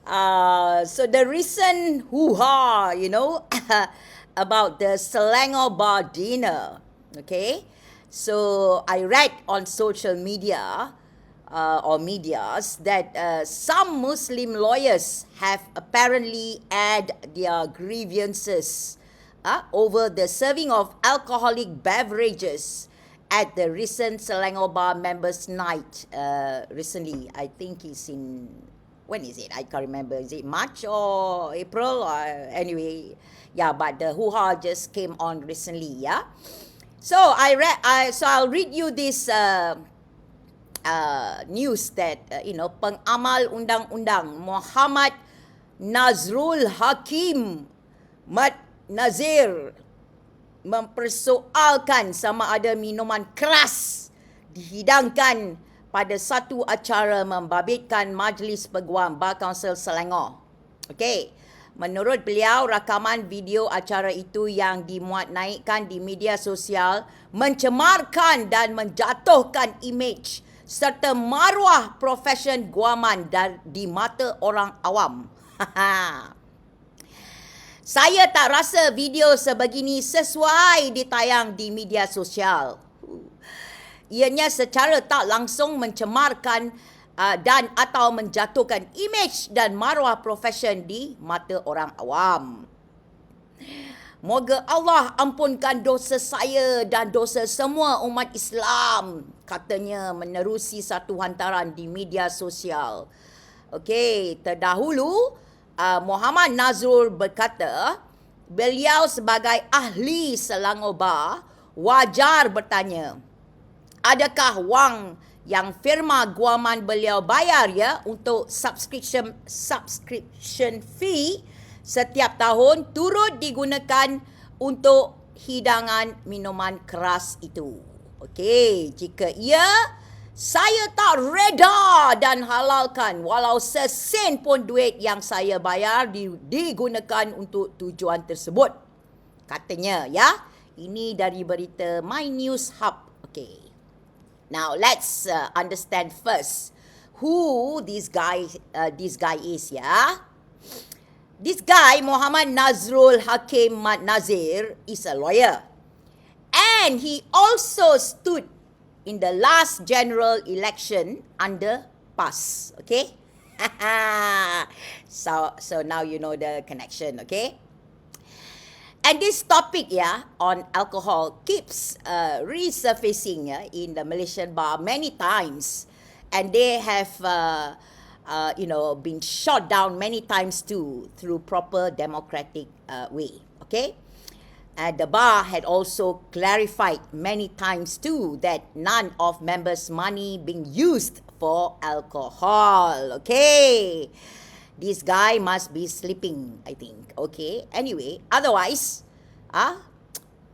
So the recent hoo-ha, about the Selangor bar dinner, okay? So I read on social media or medias that some Muslim lawyers have apparently aired their grievances over the serving of alcoholic beverages at the recent Selangor Bar Members' Night recently. I think it's in, when is it? I can't remember. Is it March or April? Anyway, yeah, but the hoo-ha just came on recently, yeah? So I'll read you this news that, pengamal undang-undang Muhammad Nazrul Hakim Mat Nazir mempersoalkan sama ada minuman keras dihidangkan pada satu acara membabitkan Majlis Peguam Bar Kaunsil Selangor. Okey. Menurut beliau, rakaman video acara itu yang dimuat naikkan di media sosial mencemarkan dan menjatuhkan imej serta maruah profesion guaman di mata orang awam. Saya tak rasa video sebegini sesuai ditayang di media sosial. Ianya secara tak langsung mencemarkan dan atau menjatuhkan imej dan maruah profesion di mata orang awam. Moga Allah ampunkan dosa saya dan dosa semua umat Islam, katanya menerusi satu hantaran di media sosial. Okey, terdahulu Muhammad Nazrul berkata, beliau sebagai ahli Selangor Bar wajar bertanya, adakah wang yang firma guaman beliau bayar ya untuk subscription fee setiap tahun turut digunakan untuk hidangan minuman keras itu. Okey, jika ia, saya tak reda dan halalkan walau sesen pun duit yang saya bayar digunakan untuk tujuan tersebut, katanya, ya. Ini dari berita My News Hub. Okey. Now let's understand first who this guy is, ya. This guy, Muhammad Nazrul Hakim Mat Nazir, is a lawyer. And he also stood in the last general election under PAS. Okay? So now you know the connection, okay? And this topic, on alcohol keeps resurfacing in the Malaysian bar many times. And they have, been shot down many times too through proper democratic way, okay? The bar had also clarified many times too that none of members' money being used for alcohol, okay? This guy must be sleeping, I think, okay? Anyway, otherwise,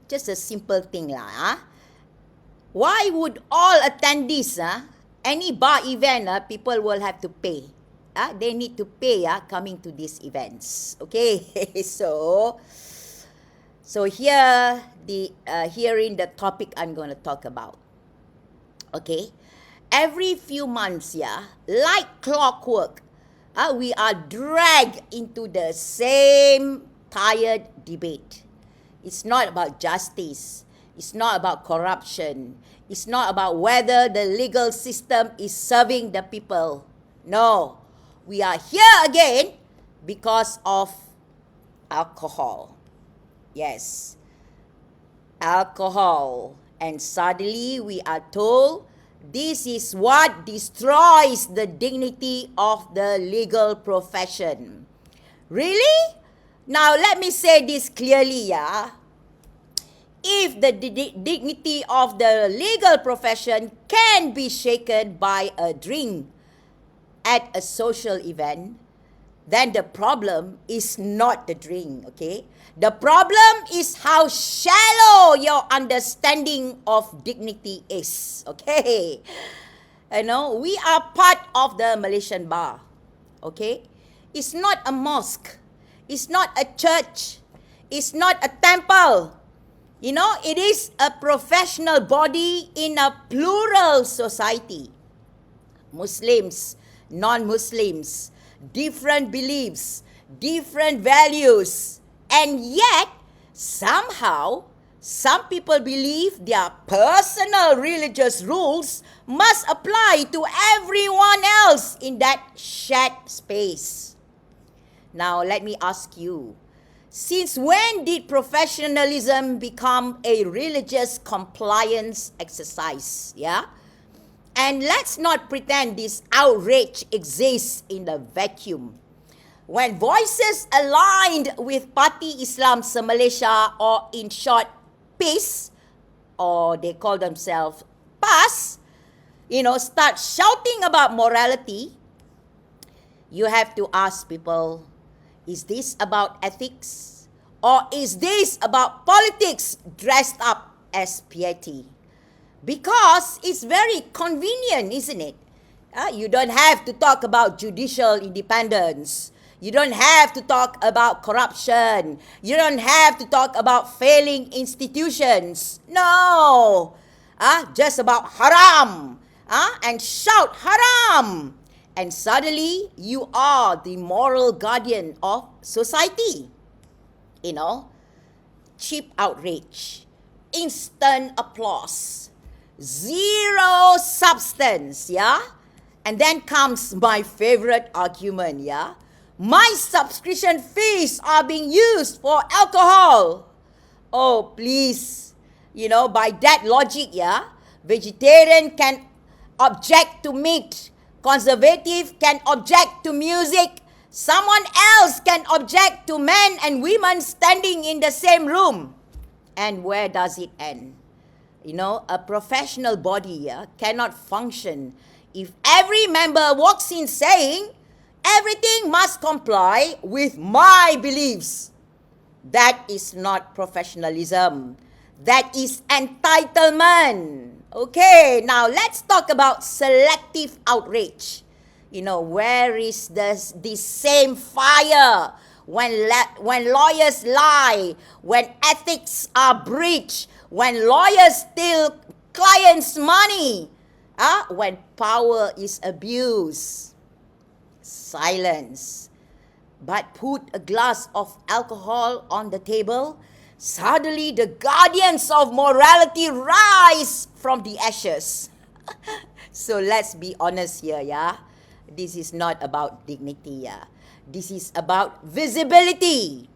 just a simple thing lah. Why would all attendees, any bar event, people will have to pay? They need to pay coming to these events, okay? So here, herein the topic I'm going to talk about. Okay, every few months, like clockwork, we are dragged into the same tired debate. It's not about justice. It's not about corruption. It's not about whether the legal system is serving the people. No, we are here again because of alcohol. Yes, alcohol. And suddenly we are told this is what destroys the dignity of the legal profession. Really? Now let me say this clearly, If the dignity of the legal profession can be shaken by a drink at a social event, then the problem is not the drink, okay? The problem is how shallow your understanding of dignity is, okay? We are part of the Malaysian bar, okay? It's not a mosque. It's not a church. It's not a temple. It is a professional body in a plural society. Muslims, non-Muslims, different beliefs, different values, and yet somehow some people believe their personal religious rules must apply to everyone else in that shared space. Now, let me ask you, since when did professionalism become a religious compliance exercise? Yeah? And let's not pretend this outrage exists in a vacuum. When voices aligned with Parti Islam se-Malaysia, or in short, PIS, or they call themselves PAS, start shouting about morality, you have to ask people, is this about ethics? Or is this about politics dressed up as piety? Because it's very convenient, isn't it? You don't have to talk about judicial independence. You don't have to talk about corruption. You don't have to talk about failing institutions. No. Just about haram. And shout haram. And suddenly, you are the moral guardian of society. Cheap outrage. Instant applause. Zero substance, yeah? And then comes my favorite argument, yeah? My subscription fees are being used for alcohol. Oh, please. By that logic, yeah, vegetarian can object to meat. Conservative can object to music. Someone else can object to men and women standing in the same room. And where does it end? A professional body cannot function if every member walks in saying, everything must comply with my beliefs. That is not professionalism. That is entitlement. Okay, now let's talk about selective outrage. Where is this same fire when lawyers lie, when ethics are breached, when lawyers steal clients' money, when power is abused? Silence. But put a glass of alcohol on the table, suddenly the guardians of morality rise from the ashes. So let's be honest here, yeah? This is not about dignity, yeah? This is about visibility.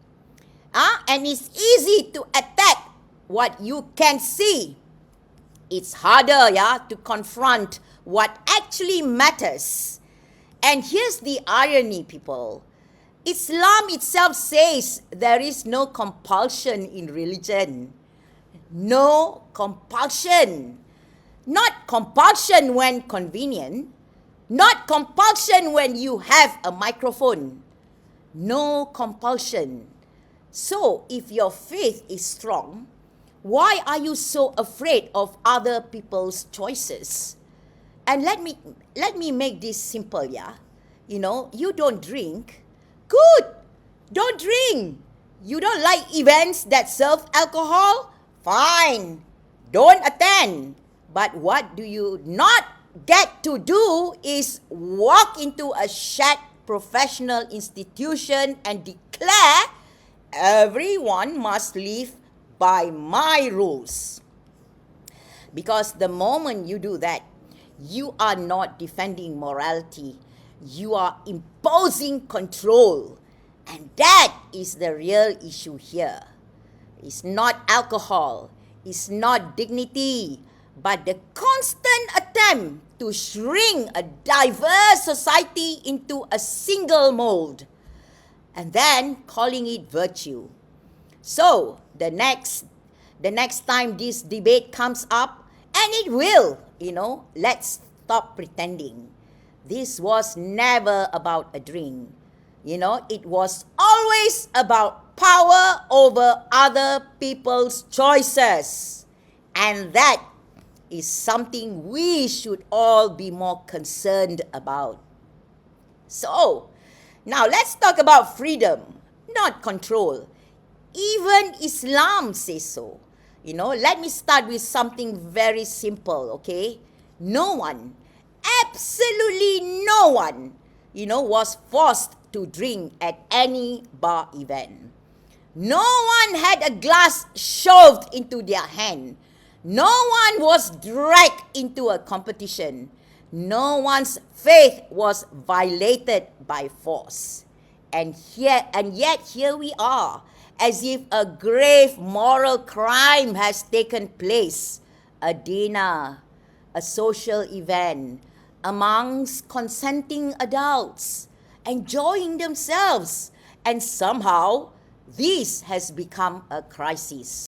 And it's easy to attack what you can see. It's harder, yeah, to confront what actually matters. And here's the irony, people. Islam itself says there is no compulsion in religion. No compulsion. Not compulsion when convenient. Not compulsion when you have a microphone. No compulsion. So, if your faith is strong, why are you so afraid of other people's choices? And let me make this simple, yeah? You don't drink. Good. Don't drink. You don't like events that serve alcohol? Fine. Don't attend. But what do you not get to do is walk into a shared professional institution and declare everyone must live by my rules. Because the moment you do that, you are not defending morality. You are imposing control. And that is the real issue here. It's not alcohol. It's not dignity. But the constant attempt to shrink a diverse society into a single mold. And then calling it virtue. So, the next time this debate comes up, and it will, let's stop pretending. This was never about a drink. It was always about power over other people's choices. And that is something we should all be more concerned about. So, now let's talk about freedom, not control. Even Islam says so. Let me start with something very simple, okay? No one, absolutely no one, was forced to drink at any bar event. No one had a glass shoved into their hand. No one was dragged into a competition. No one's faith was violated by force. And yet here we are, as if a grave moral crime has taken place. A dinner, a social event amongst consenting adults, enjoying themselves, and somehow this has become a crisis.